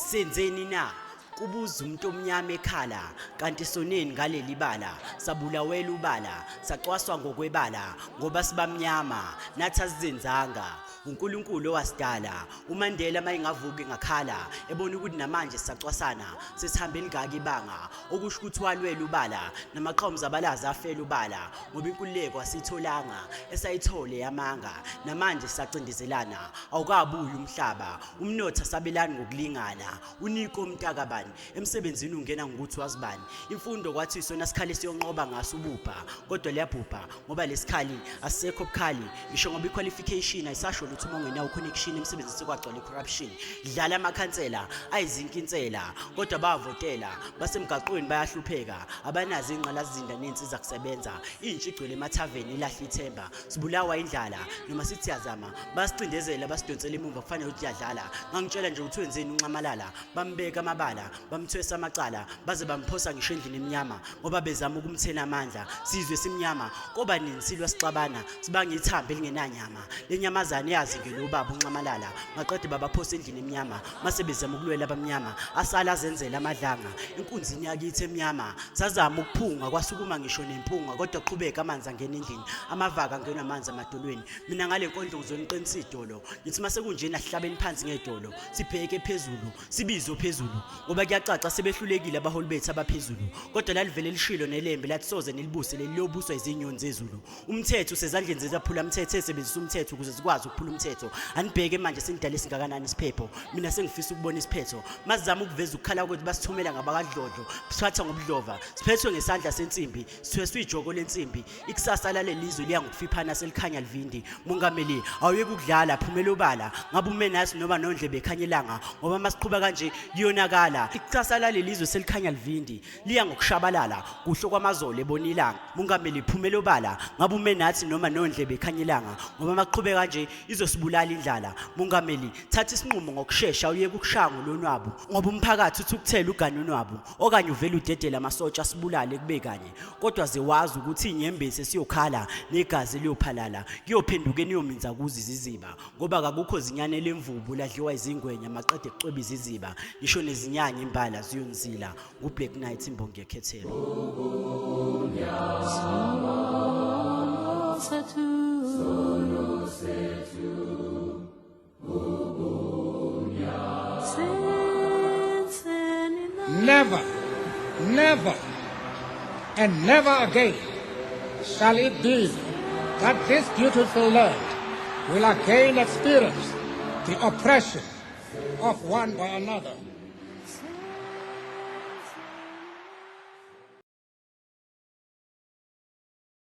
Senzeni na kubuza umuntu omnyama ekhala kanti soneni ngaleli bala sabulawela ubala sacwaswa ngokwebala ngoba sibamnyama nathi asizenzanga uNkulunkulu owasidala uMandela mayingavuka ngakhala ebona ukuthi namanje sisacwasana sesihambeni ngaka ibanga okusho ukuthi walwela ubala namaqhamuza abalaza afela ubala ngoba inkululeko asitholanga esayithole yamanga namanje sisacindezelana awukabuyi umhlaba umnotho asabelani ngokulingana uniko umntakabani emsebenzini ungena ngokuthi wazibani imfundo kwathi isona sikhali siyonqoba ngaso ubupha kodwa liyabhupha ngoba lesikhali asisekho bukhali ngisho ngoba iqualification ayisasho lutho uma ungenawo connection emsebenzini sekwagcwala corruption dlala amakhansela ayizinkinsela kodwa bavotela basemgaqweni bayahlupheka abanazi ingqalazinda nensiza kusebenza intsha igcwele emathaveni ilahla ithemba sibulawa indlala noma sithi yazama basicindezela basidonsela emuva kufanele ukuthi yadlala ngangitshela nje ukuthi wenzeni unxamalala bambeka amabala bamthwesa amacala baze bamphosa ngisho endlini eminyama ngoba bezama ukumthena amandla sizwe simnyama koba nini silwa sixabana sibanga ithambo elingenanyama lenyamazane yazi ngelo baba unxamalala maqede babaphosa endlini eminyama mase bezama ukulwela abamnyama asala azenzela amadlanga inkunzini yakithi eminyama sazama ukuphunga kwasukuma ngisho nempunga kodwa qhubeka amanzi angena endlini amavaka angena amanzi amadolweni mina ngale nkondlo ngizoniqinisa idolo ngithi mase kunjena sihlabeni phansi ngedolo sibheke phezulu sibizo phezulu ngoba kuyacaca sebehlulekile abaholi bethu abaphezulu kodwa lalivele lishilo nelembe lathi soze nilibuse leliyobuswa izinyoni zezulu umthetho usezandleni zezaphula umthetho esebenzisa umthetho ukuze sikwazi ukuphula umthetho anibheke manje singidala singakanani isiphepho mina sengifisa ukubona isiphetho mazama ukuveza ukukhala ukuthi basithumela ngabakadlodlo siphatha ngobudlova siphethwe ngesandla sensimbi sithweswe ijoko lensimbi ikusasa lalelizwe liya ngokufiphana selikhanya livindi mongameli awuyeke ukudlala phumela ubala ngabe umenasi noma nondlebe ekhanyelanga ngoba masiqhubeka kanje liyonakala ikusasa lalelizwe selikhanya livindi liya ngokushabalala kuhlo kwamazolo ebonilanga mongameli phumela ubala ngabe umenathi noma nondlebe ekhanyelanga ngoba maqhubeka kanje izosibulala indlala mongameli thatha isinqumo ngokusheshsha uyeke ukushango lonwabo ngoba umphakathi uthi ukuthela uganunwabo okanye uvela udedela amasotsha sibulale kube kanye kodwa zewazi ukuthi inyembese siyokhala negazi liyophalala kuyophenduka eniyominza kuzi iziziba ngoba akukho zinyane lemvubu ladliwa izingwenya maqede ekucweba iziziba ngisho nezinyanya imbala ziyonzila nguBlack Knight imbongi yekhethelo Never, never, and never again shall it be that this beautiful land will again experience the oppression of one by another.